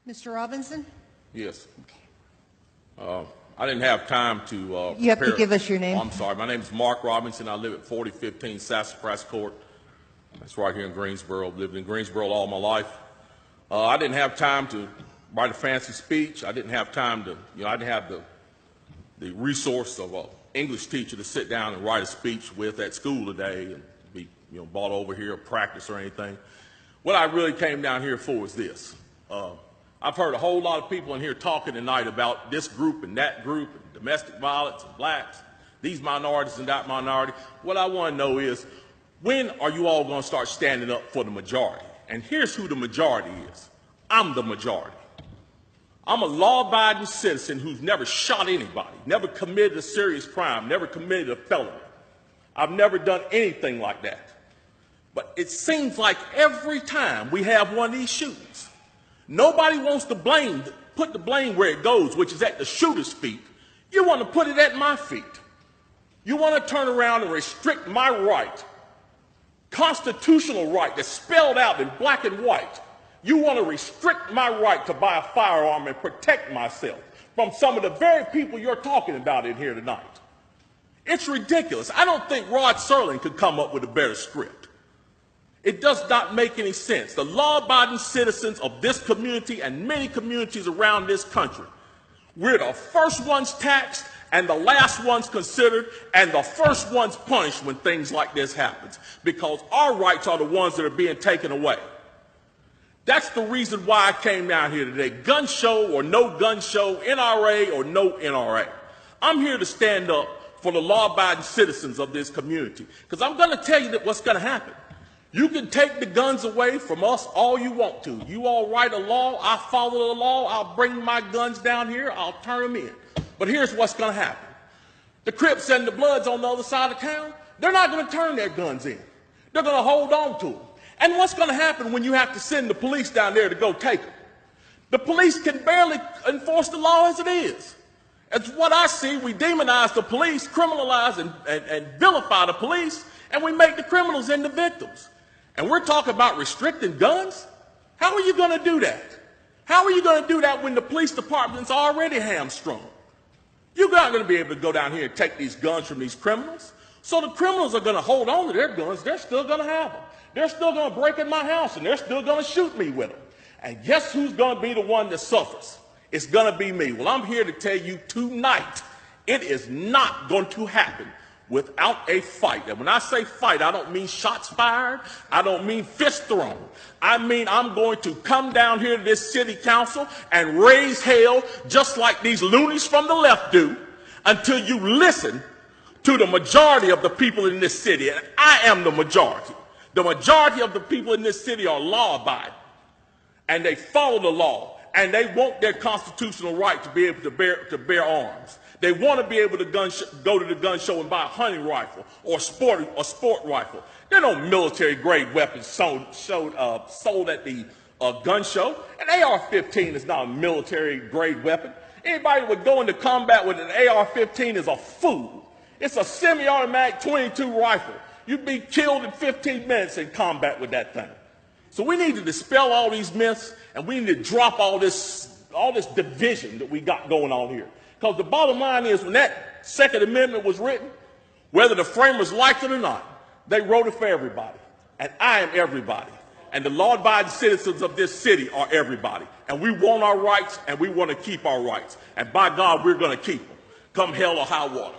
Mr. Robinson? Yes. I didn't have time to You have to give us your name. Oh, I'm sorry. My name is Mark Robinson. I live at 4015 Sassafras Court. That's right here in Greensboro. I've lived in Greensboro all my life. I didn't have time to write a fancy speech. I didn't have time to, I didn't have the resource of an English teacher to sit down and write a speech with at school today and be, brought over here or practice or anything. What I really came down here for is this. I've heard a whole lot of people in here talking tonight about this group and that group, and domestic violence and blacks, these minorities and that minority. What I want to know is, when are you all going to start standing up for the majority? And here's who the majority is. I'm the majority. I'm a law-abiding citizen who's never shot anybody, never committed a serious crime, never committed a felony. I've never done anything like that. But it seems like every time we have one of these shootings, nobody wants to put the blame where it goes, which is at the shooter's feet. You want to put it at my feet. You want to turn around and restrict my right, constitutional right that's spelled out in black and white. You want to restrict my right to buy a firearm and protect myself from some of the very people you're talking about in here tonight. It's ridiculous. I don't think Rod Serling could come up with a better script. It does not make any sense. The law-abiding citizens of this community and many communities around this country, we're the first ones taxed and the last ones considered and the first ones punished when things like this happens, because our rights are the ones that are being taken away. That's the reason why I came down here today. Gun show or no gun show, NRA or no NRA. I'm here to stand up for the law-abiding citizens of this community, because I'm going to tell you that what's going to happen. You can take the guns away from us all you want to. You all write a law, I follow the law, I'll bring my guns down here, I'll turn them in. But here's what's going to happen. The Crips and the Bloods on the other side of town, they're not going to turn their guns in. They're going to hold on to them. And what's going to happen when you have to send the police down there to go take them? The police can barely enforce the law as it is. As what I see, we demonize the police, criminalize and vilify the police, and we make the criminals into victims. And we're talking about restricting guns? How are you going to do that? How are you going to do that when the police department's already hamstrung? You're not going to be able to go down here and take these guns from these criminals. So the criminals are going to hold on to their guns. They're still going to have them. They're still going to break in my house, and they're still going to shoot me with them. And guess who's going to be the one that suffers? It's going to be me. Well, I'm here to tell you tonight, it is not going to happen without a fight. And when I say fight, I don't mean shots fired. I don't mean fist thrown. I mean I'm going to come down here to this city council and raise hell just like these loonies from the left do until you listen to the majority of the people in this city. And I am the majority. The majority of the people in this city are law-abiding, and they follow the law, and they want their constitutional right to be able to bear arms. They want to be able to go to the gun show and buy a hunting rifle or a sport rifle. There are no military-grade weapons sold at the gun show. An AR-15 is not a military-grade weapon. Anybody who would go into combat with an AR-15 is a fool. It's a semi-automatic .22 rifle. You'd be killed in 15 minutes in combat with that thing. So we need to dispel all these myths, and we need to drop all this division that we got going on here. Because the bottom line is, when that Second Amendment was written, whether the framers liked it or not, they wrote it for everybody. And I am everybody. And the law-abiding citizens of this city are everybody. And we want our rights, and we want to keep our rights. And by God, we're going to keep them, come hell or high water.